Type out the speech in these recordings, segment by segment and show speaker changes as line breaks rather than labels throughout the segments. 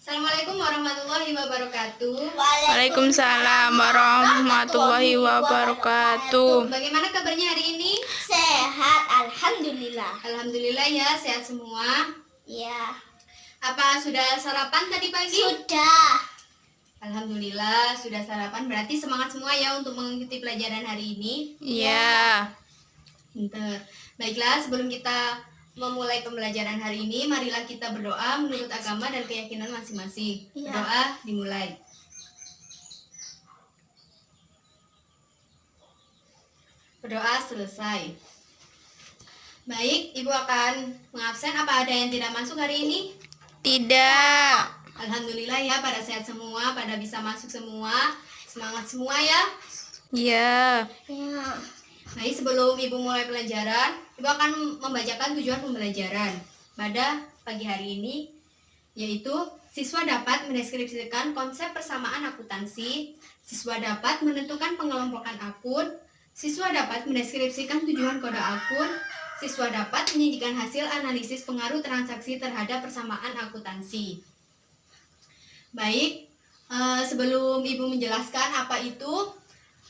Assalamualaikum warahmatullahi wabarakatuh.
Waalaikumsalam warahmatullahi wabarakatuh.
Bagaimana kabarnya hari ini?
Sehat, alhamdulillah.
Alhamdulillah ya, sehat semua.
Ya,
Apa sudah sarapan tadi pagi?
sudah.
Alhamdulillah sudah sarapan. Berarti semangat semua ya untuk mengikuti pelajaran hari ini.
Ya,
Pinter. Baiklah, sebelum kita memulai pembelajaran hari ini, marilah kita berdoa menurut agama dan keyakinan masing-masing.
Ya.
Berdoa dimulai. Berdoa selesai. Baik, Ibu akan mengabsen. Apa ada yang tidak masuk hari ini?
tidak.
Alhamdulillah ya, pada sehat semua, pada bisa masuk semua. Semangat semua ya.
Ya,
Ya,
Baik, sebelum Ibu mulai pelajaran, Ibu akan membacakan tujuan pembelajaran pada pagi hari ini, yaitu siswa dapat mendeskripsikan konsep persamaan akuntansi, siswa dapat menentukan pengelompokan akun, siswa dapat mendeskripsikan tujuan kode akun, siswa dapat menyajikan hasil analisis pengaruh transaksi terhadap persamaan akuntansi. Baik, sebelum Ibu menjelaskan apa itu,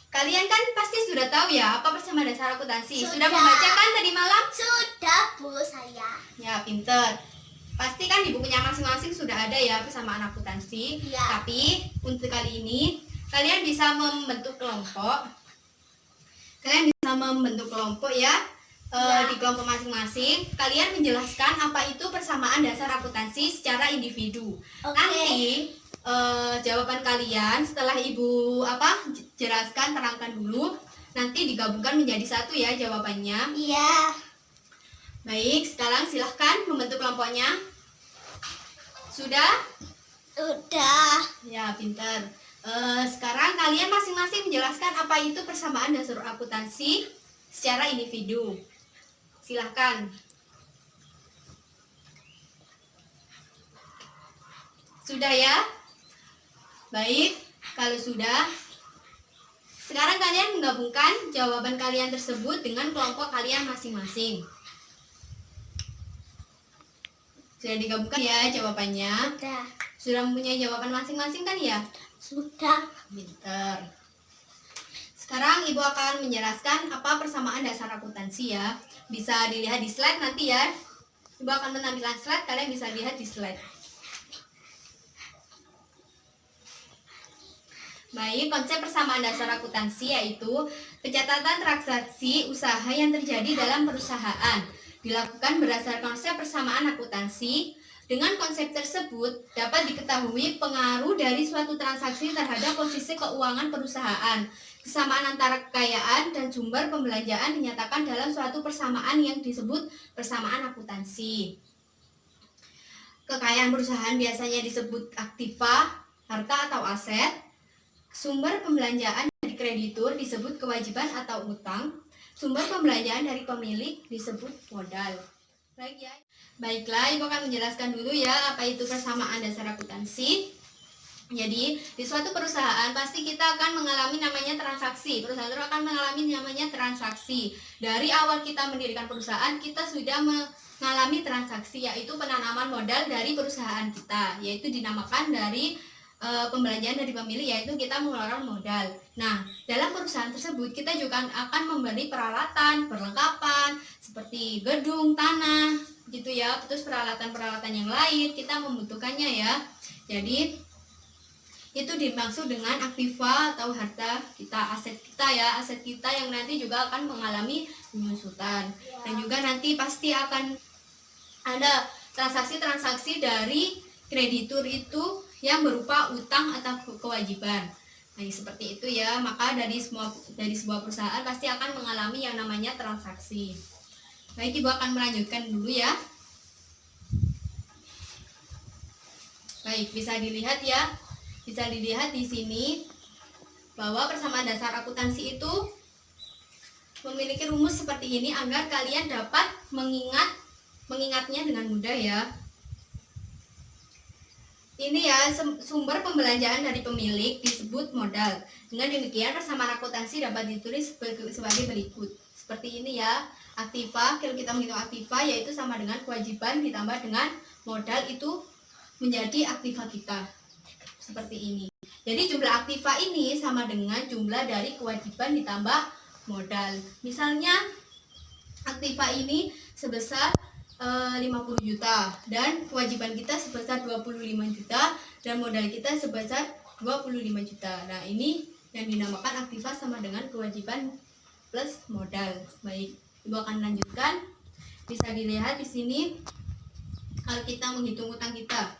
kalian kan pasti sudah tahu ya apa persamaan dasar akuntansi. Sudah
Sudah.
membacakan tadi malam?
sudah Bu saya.
Ya, pinter. Pasti kan di bukunya masing-masing sudah ada ya persamaan akuntansi.
Ya.
Tapi untuk kali ini kalian bisa membentuk kelompok. Kalian bisa membentuk kelompok ya.
Ya.
Di kelompok masing-masing kalian menjelaskan apa itu persamaan dasar akuntansi secara individu.
Oke.
Nanti jawaban kalian setelah Ibu jelaskan, terangkan dulu, nanti digabungkan menjadi satu ya jawabannya.
Iya.
Baik, sekarang silahkan membentuk kelompoknya. Sudah?
Sudah.
Ya, pintar. Sekarang kalian masing-masing menjelaskan apa itu persamaan dasar akuntansi secara individu. Silahkan. Sudah ya? Baik, kalau sudah, sekarang kalian menggabungkan jawaban kalian tersebut dengan kelompok kalian masing-masing. Sudah digabungkan ya jawabannya?
Sudah.
Sudah mempunyai jawaban masing-masing kan ya?
Sudah.
Pinter. Sekarang Ibu akan menjelaskan apa persamaan dasar akuntansi ya. Bisa dilihat di slide nanti ya. Ibu akan menampilkan slide, kalian bisa lihat di slide. Baik, konsep persamaan dasar akuntansi yaitu pencatatan transaksi usaha yang terjadi dalam perusahaan dilakukan berdasarkan konsep persamaan akuntansi. Dengan konsep tersebut dapat diketahui pengaruh dari suatu transaksi terhadap posisi keuangan perusahaan. Kesamaan antara kekayaan dan sumber pembelanjaan dinyatakan dalam suatu persamaan yang disebut persamaan akuntansi. Kekayaan perusahaan biasanya disebut aktiva, harta atau aset. Sumber pembelanjaan dari kreditur disebut kewajiban atau utang. Sumber pembelanjaan dari pemilik disebut modal. Baik ya. Baiklah, Ibu akan menjelaskan dulu ya apa itu persamaan dasar akuntansi. Jadi, di suatu perusahaan pasti kita akan mengalami namanya transaksi. Perusahaan itu akan mengalami namanya transaksi. Dari awal kita mendirikan perusahaan, kita sudah mengalami transaksi, yaitu penanaman modal dari perusahaan kita, yaitu dinamakan dari pembelanjaan dari pemilik, yaitu kita mengeluarkan modal. Nah, dalam perusahaan tersebut kita juga akan membeli peralatan, perlengkapan seperti gedung, tanah, gitu ya. Terus peralatan-peralatan yang lain kita membutuhkannya ya. Jadi itu dimaksud dengan aktiva atau harta kita, aset kita ya, aset kita yang nanti juga akan mengalami penyusutan. Dan juga nanti pasti akan ada transaksi-transaksi dari kreditur itu yang berupa utang atau kewajiban. Nah, seperti itu ya. Maka dari sebuah perusahaan pasti akan mengalami yang namanya transaksi. Baik, Ibu akan melanjutkan dulu ya. Baik, bisa dilihat ya. Bisa dilihat di sini bahwa persamaan dasar akuntansi itu memiliki rumus seperti ini agar kalian dapat mengingatnya dengan mudah ya. Ini ya, sumber pembelanjaan dari pemilik disebut modal. Dengan demikian persamaan akuntansi dapat ditulis sebagai berikut. Seperti ini ya. Aktiva, kalau kita menghitung aktiva yaitu sama dengan kewajiban ditambah dengan modal, itu menjadi aktiva kita. Seperti ini. Jadi jumlah aktiva ini sama dengan jumlah dari kewajiban ditambah modal. Misalnya aktiva ini sebesar 50 juta dan kewajiban kita sebesar 25 juta dan modal kita sebesar 25 juta. Nah, ini yang dinamakan aktiva sama dengan kewajiban plus modal. Baik, Ibu akan lanjutkan. Bisa dilihat di sini kalau kita menghitung utang kita.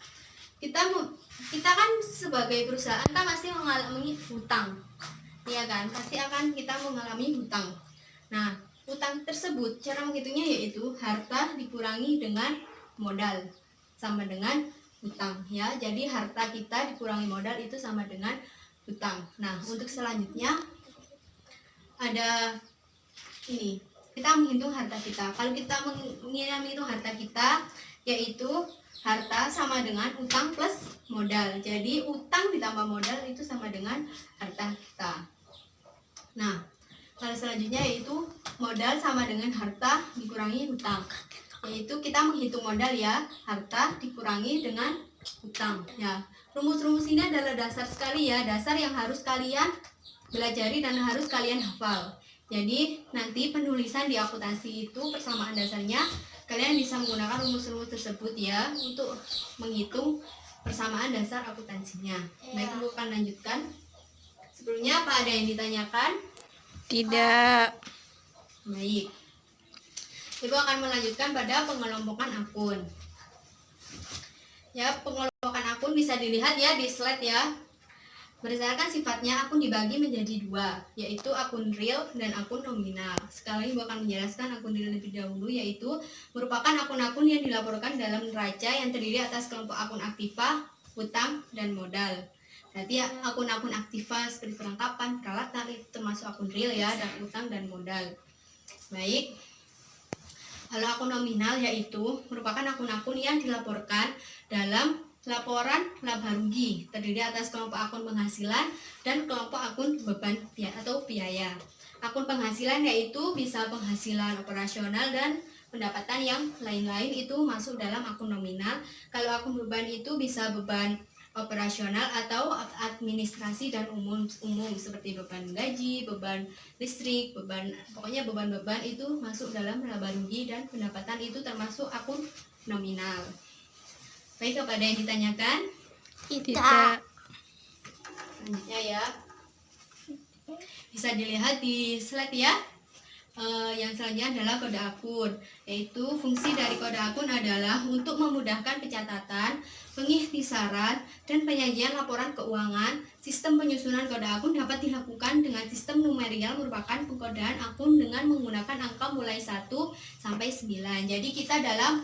Kita kan sebagai perusahaan kan pasti mengalami hutang. Iya kan? Pasti akan kita mengalami hutang. Nah, utang tersebut cara menghitungnya yaitu harta dikurangi dengan modal sama dengan hutang ya. Jadi harta kita dikurangi modal itu sama dengan hutang. Nah, untuk selanjutnya ada ini. Kita menghitung harta kita. Kalau kita menghitung harta kita yaitu harta sama dengan utang plus modal. Jadi utang ditambah modal itu sama dengan harta kita. Nah, kalau selanjutnya yaitu modal sama dengan harta dikurangi hutang. Yaitu kita menghitung modal ya, harta dikurangi dengan hutang. Ya, rumus-rumus ini adalah dasar sekali ya, dasar yang harus kalian pelajari dan harus kalian hafal. Jadi nanti penulisan di akuntansi itu persamaan dasarnya kalian bisa menggunakan rumus-rumus tersebut ya untuk menghitung persamaan dasar akuntansinya. Baik, Ibu akan lanjutkan. Sebelumnya apa ada yang ditanyakan?
Tidak.
Baik. Ibu akan melanjutkan pada pengelompokan akun. Ya, pengelompokan akun bisa dilihat ya di slide ya. Berdasarkan sifatnya, akun dibagi menjadi dua, yaitu akun real dan akun nominal. Sekarang Ibu akan menjelaskan akun real lebih dahulu, yaitu merupakan akun-akun yang dilaporkan dalam neraca yang terdiri atas kelompok akun aktiva, hutang, dan modal. Berarti akun-akun aktiva seperti perlengkapan, peralatan itu termasuk akun real ya, dan hutang dan modal. Baik. Kalau akun nominal yaitu merupakan akun-akun yang dilaporkan dalam laporan laba rugi, terdiri atas kelompok akun penghasilan dan kelompok akun beban atau biaya. Akun penghasilan yaitu bisa penghasilan operasional dan pendapatan yang lain-lain itu masuk dalam akun nominal. Kalau akun beban itu bisa beban operasional atau administrasi dan umum seperti beban gaji, beban listrik, pokoknya beban-beban itu masuk dalam laba rugi dan pendapatan itu termasuk akun nominal. Baik, kepada yang ditanyakan?
Tidak.
Selanjutnya ya, bisa dilihat di slide ya. Yang selanjutnya adalah kode akun, yaitu fungsi dari kode akun adalah untuk memudahkan pencatatan, pengikhtisaran, dan penyajian laporan keuangan. Sistem penyusunan kode akun dapat dilakukan dengan sistem numerial, merupakan pengkodean akun dengan menggunakan angka mulai 1 sampai 9. Jadi kita dalam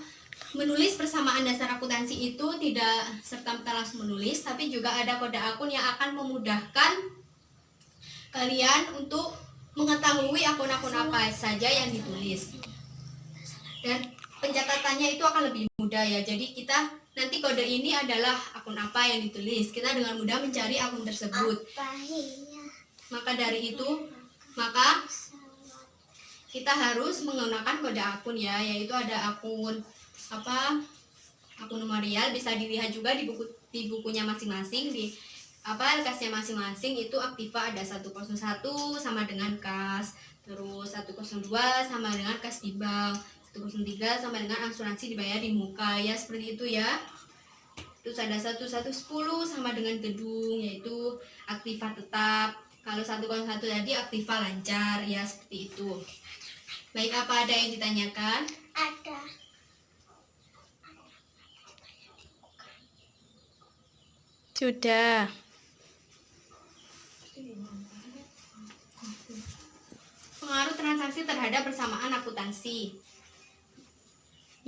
menulis persamaan dasar akuntansi itu tidak serta-merta langsung menulis, tapi juga ada kode akun yang akan memudahkan kalian untuk mengetahui akun-akun apa saja yang ditulis. Dan pencatatannya itu akan lebih mudah ya. Jadi kita nanti kode ini adalah akun apa yang ditulis. Kita dengan mudah mencari akun tersebut. Maka dari itu, maka kita harus menggunakan kode akun ya, yaitu ada akun akun numerial, bisa dilihat juga di bukunya masing-masing, di kasnya masing-masing itu aktiva ada 101 sama dengan kas, terus 102 sama dengan kas di bank, 103 sama dengan asuransi dibayar di muka ya, seperti itu ya. Terus ada 1110 sama dengan gedung, yaitu aktiva tetap. Kalau 101 tadi aktiva lancar ya, seperti itu. Baik, apa ada yang ditanyakan?
Ada.
Sudah.
Pengaruh transaksi terhadap persamaan akuntansi,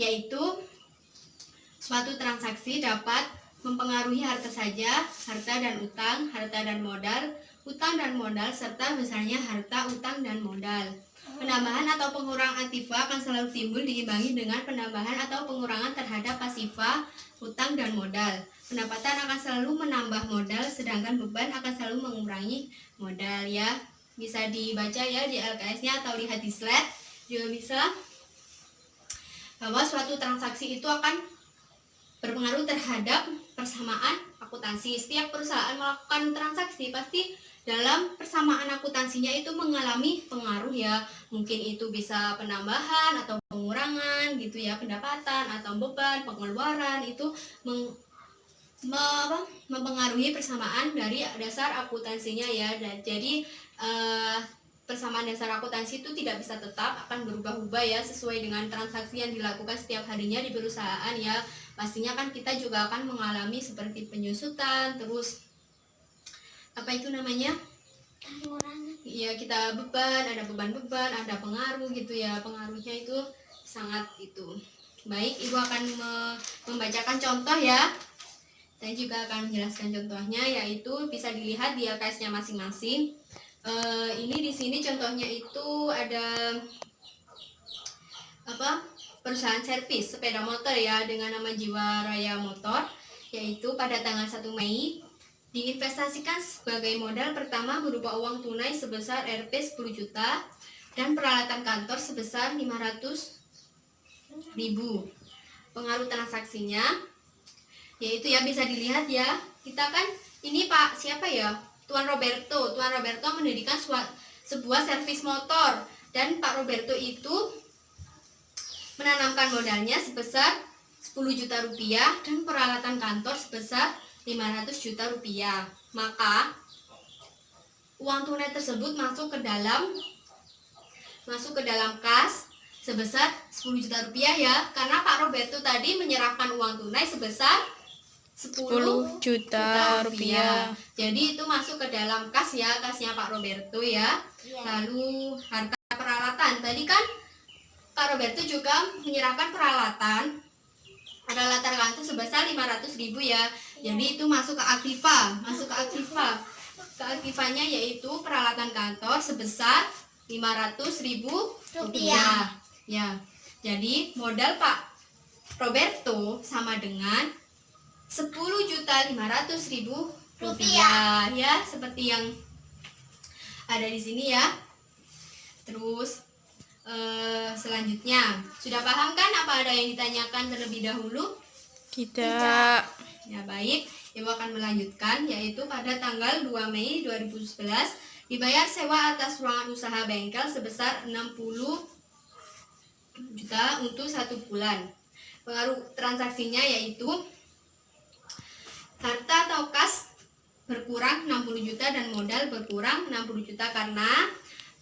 yaitu suatu transaksi dapat mempengaruhi harta saja, harta dan utang, harta dan modal, utang dan modal, serta besarnya harta, utang, dan modal. Penambahan atau pengurangan aktiva akan selalu timbul diimbangi dengan penambahan atau pengurangan terhadap pasiva, utang, dan modal. Pendapatan akan selalu menambah modal, sedangkan beban akan selalu mengurangi modal ya. Bisa dibaca ya di LKS-nya atau lihat di slide juga bisa, bahwa suatu transaksi itu akan berpengaruh terhadap persamaan akuntansi. Setiap perusahaan melakukan transaksi pasti dalam persamaan akuntansinya itu mengalami pengaruh ya. Mungkin itu bisa penambahan atau pengurangan gitu ya, pendapatan atau beban, pengeluaran itu mempengaruhi persamaan dari dasar akuntansinya ya. Dan jadi persamaan dasar akuntansi itu tidak bisa tetap, akan berubah-ubah ya sesuai dengan transaksi yang dilakukan setiap harinya di perusahaan ya. Pastinya kan kita juga akan mengalami seperti penyusutan, terus apa itu namanya?
Pengurangan.
Iya, kita beban, ada beban-beban, ada pengaruh gitu ya. Pengaruhnya itu sangat itu. Baik, Ibu akan membacakan contoh ya. Saya juga akan menjelaskan contohnya, yaitu bisa dilihat di LKS-nya masing-masing. Ini di sini contohnya itu ada perusahaan servis sepeda motor ya dengan nama Jiwa Raya Motor, yaitu pada tanggal 1 Mei diinvestasikan sebagai modal pertama berupa uang tunai sebesar Rp 10 juta dan peralatan kantor sebesar 500.000. Pengaruh transaksinya yaitu ya bisa dilihat ya, kita kan ini Pak siapa ya, Tuan Roberto mendirikan sebuah servis motor, dan Pak Roberto itu menanamkan modalnya sebesar 10 juta rupiah dan peralatan kantor sebesar 500 juta rupiah. Maka uang tunai tersebut masuk ke dalam kas sebesar 10 juta rupiah ya, karena Pak Roberto tadi menyerahkan uang tunai sebesar 10
juta rupiah.
Jadi itu masuk ke dalam kas ya, kasnya Pak Roberto ya.
Iya.
Lalu harta peralatan, tadi kan Pak Roberto juga menyerahkan peralatan kantor sebesar 500.000 ya. Jadi itu masuk ke aktiva, Keaktifanya yaitu peralatan kantor sebesar 500.000 rupiah. Ya. Jadi modal Pak Roberto sama dengan 10.500.000 rupiah ya, seperti yang ada di sini ya. Terus selanjutnya, sudah paham kan apa ada yang ditanyakan terlebih dahulu?
Tidak.
Ya baik, Ibu akan melanjutkan, yaitu pada tanggal 2 Mei 2011 dibayar sewa atas ruangan usaha bengkel sebesar 60 juta untuk 1 bulan. Pengaruh transaksinya yaitu harta atau kas berkurang 60 juta dan modal berkurang 60 juta karena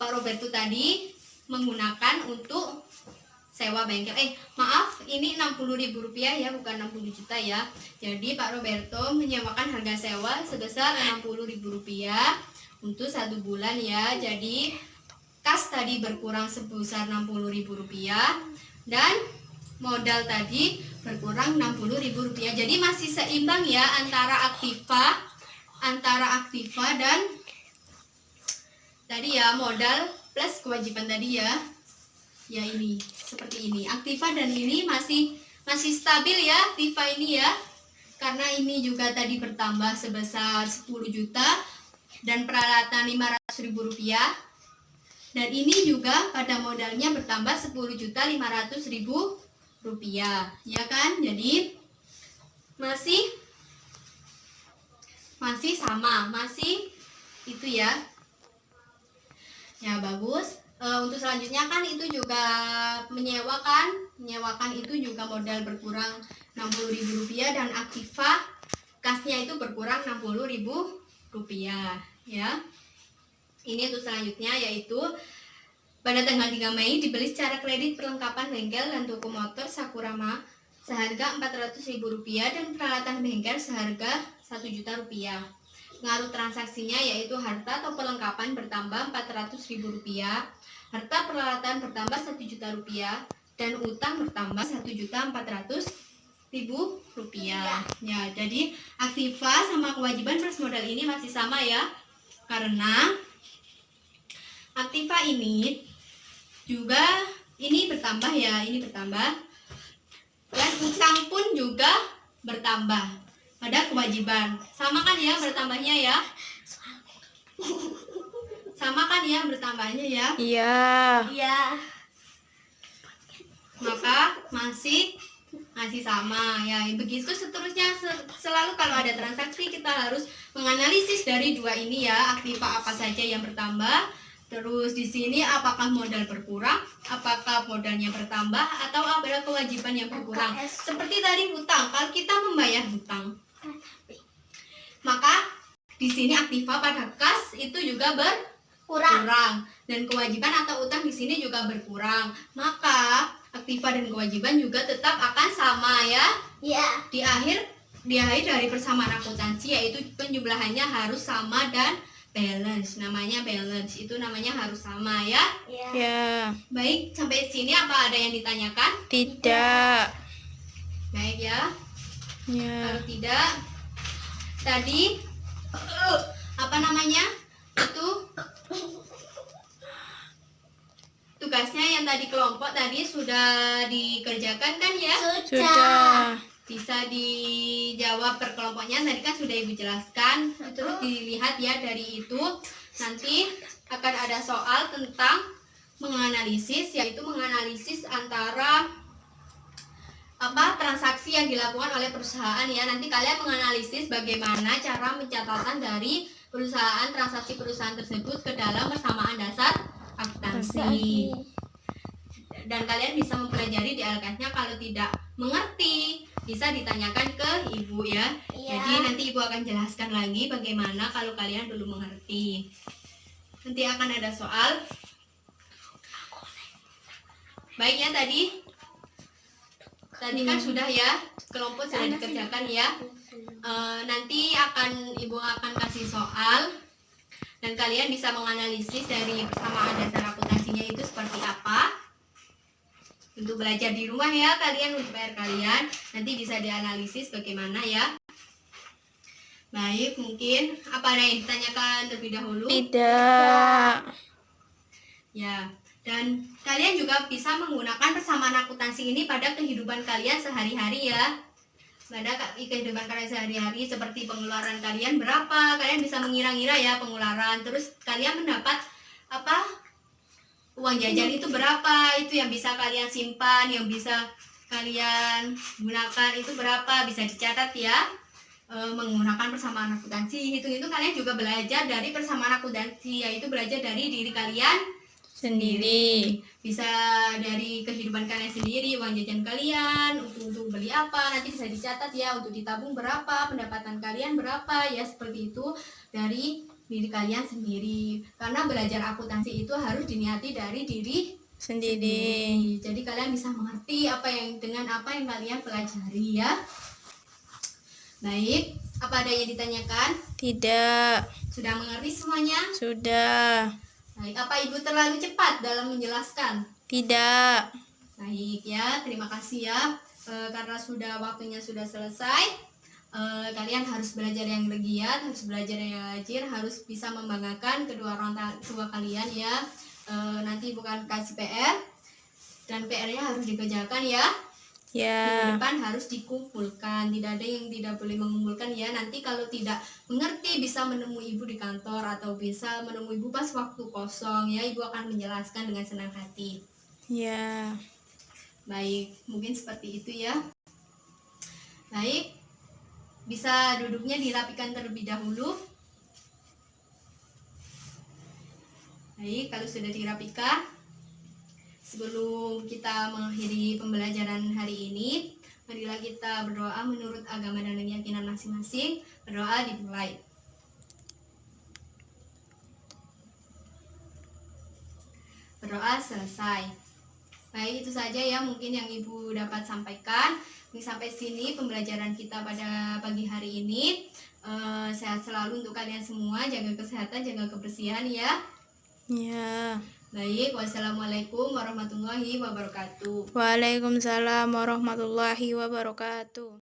Pak Roberto tadi menggunakan untuk sewa bengkel. Maaf, ini 60.000 rupiah ya, bukan 60 juta ya. Jadi Pak Roberto menyewakan harga sewa sebesar 60.000 rupiah untuk 1 bulan ya. Jadi kas tadi berkurang sebesar 60.000 rupiah dan modal tadi berkurang 60.000 rupiah. Jadi masih seimbang ya antara aktiva dan tadi ya, modal plus kewajiban tadi ya. Ya ini seperti ini. Aktiva dan ini masih stabil ya, aktiva ini ya. Karena ini juga tadi bertambah sebesar 10 juta dan peralatan 500.000 rupiah. Dan ini juga pada modalnya bertambah 10.500.000 rupiah, ya kan? Jadi masih sama, masih itu ya. Ya bagus. Untuk selanjutnya kan itu juga menyewakan itu juga modal berkurang 60.000 rupiah dan aktiva kasnya itu berkurang 60.000 rupiah ya. Ini untuk selanjutnya yaitu pada tanggal 3 Mei dibeli secara kredit perlengkapan bengkel dan toko motor Sakurama seharga 400.000 rupiah dan peralatan bengkel seharga 1 juta rupiah. Pengaruh transaksinya yaitu harta atau perlengkapan bertambah 400.000 rupiah, harta peralatan bertambah 1 juta rupiah, dan utang bertambah 1.400.000 rupiah. Ya, jadi aktiva sama kewajiban plus modal ini masih sama ya, karena aktiva ini juga ini bertambah ya, ini bertambah, dan utang pun juga bertambah pada kewajiban. Sama kan ya bertambahnya ya? Sama kan ya bertambahnya ya?
Iya.
Iya.
Maka masih masih sama ya. Begitu seterusnya, selalu kalau ada transaksi kita harus menganalisis dari dua ini ya, aktiva apa saja yang bertambah. Terus di sini apakah modal berkurang, apakah modalnya bertambah, atau ada kewajiban yang berkurang. Seperti tadi hutang, kalau kita membayar hutang, maka di sini aktiva pada kas itu juga berkurang dan kewajiban atau utang di sini juga berkurang. Maka aktiva dan kewajiban juga tetap akan sama ya.
Ya.
Di akhir dari persamaan akuntansi yaitu penjumlahannya harus sama dan balance. Namanya balance, itu namanya harus sama ya.
Ya.
Ya.
Baik, sampai sini apa ada yang ditanyakan?
Tidak.
Baik ya.
Ya.
Kalau tidak, tadi apa namanya? Itu tugasnya yang tadi kelompok tadi sudah dikerjakan kan ya?
Sudah.
Bisa dijawab per kelompoknya, tadi kan sudah Ibu jelaskan. Terus dilihat ya, dari itu nanti akan ada soal tentang menganalisis, yaitu menganalisis antara transaksi yang dilakukan oleh perusahaan ya. Nanti kalian menganalisis bagaimana cara pencatatan dari transaksi perusahaan tersebut ke dalam persamaan dasar akuntansi. Dan kalian bisa mempelajari di LKS-nya. Kalau tidak mengerti bisa ditanyakan ke Ibu ya.
Iya.
Jadi nanti Ibu akan jelaskan lagi bagaimana kalau kalian dulu mengerti. Nanti akan ada soal. Baik ya, tadi kan sudah ya, kelompok sudah dikerjakan ya. Nanti Ibu akan kasih soal dan kalian bisa menganalisis dari persamaan dasar akuntansinya itu seperti apa. Untuk belajar di rumah ya, kalian untuk PR kalian nanti bisa dianalisis bagaimana ya. Baik, mungkin apa ada yang ditanyakan terlebih dahulu?
Tidak.
Ya, dan kalian juga bisa menggunakan persamaan akuntansi ini pada kehidupan kalian sehari-hari ya. Pada kehidupan kalian sehari-hari, seperti pengeluaran kalian berapa, kalian bisa mengira-ngira ya pengeluaran. Terus kalian mendapat uang jajan itu berapa, itu yang bisa kalian simpan, yang bisa kalian gunakan itu berapa, bisa dicatat ya. Menggunakan persamaan akuntansi, itu kalian juga belajar dari persamaan akuntansi, yaitu belajar dari diri kalian sendiri. Bisa dari kehidupan kalian sendiri, uang jajan kalian untuk beli apa, nanti bisa dicatat ya, untuk ditabung berapa, pendapatan kalian berapa ya, seperti itu dari diri kalian sendiri. Karena belajar akuntansi itu harus diniati dari diri
Sendiri.
Jadi kalian bisa mengerti dengan apa yang kalian pelajari ya. Baik, apa ada yang ditanyakan?
Tidak.
Sudah mengerti semuanya?
Sudah.
Baik, apa Ibu terlalu cepat dalam menjelaskan?
Tidak.
Baik ya, terima kasih ya. Karena waktunya sudah selesai, kalian harus belajar yang giat, harus belajar yang rajin, harus bisa membanggakan kedua orang tua kalian ya. Nanti bukan kasih PR, dan PR-nya harus dikerjakan ya. Minggu
Ya.
depan harus dikumpulkan, tidak ada yang tidak boleh mengumpulkan ya. Nanti kalau tidak mengerti bisa menemui Ibu di kantor atau bisa menemui Ibu pas waktu kosong ya. Ibu akan menjelaskan dengan senang hati.
Ya.
Baik, mungkin seperti itu ya. Baik, bisa duduknya dirapikan terlebih dahulu. Baik, kalau sudah dirapikan, sebelum kita mengakhiri pembelajaran hari ini, marilah kita berdoa menurut agama dan keyakinan masing-masing. Berdoa dimulai. Berdoa selesai. Baik, itu saja ya mungkin yang Ibu dapat sampaikan. Sampai sini pembelajaran kita pada pagi hari ini. Sehat selalu untuk kalian semua, jaga kesehatan, jaga kebersihan ya.
Ya.
Baik, wassalamualaikum warahmatullahi wabarakatuh.
Waalaikumsalam warahmatullahi wabarakatuh.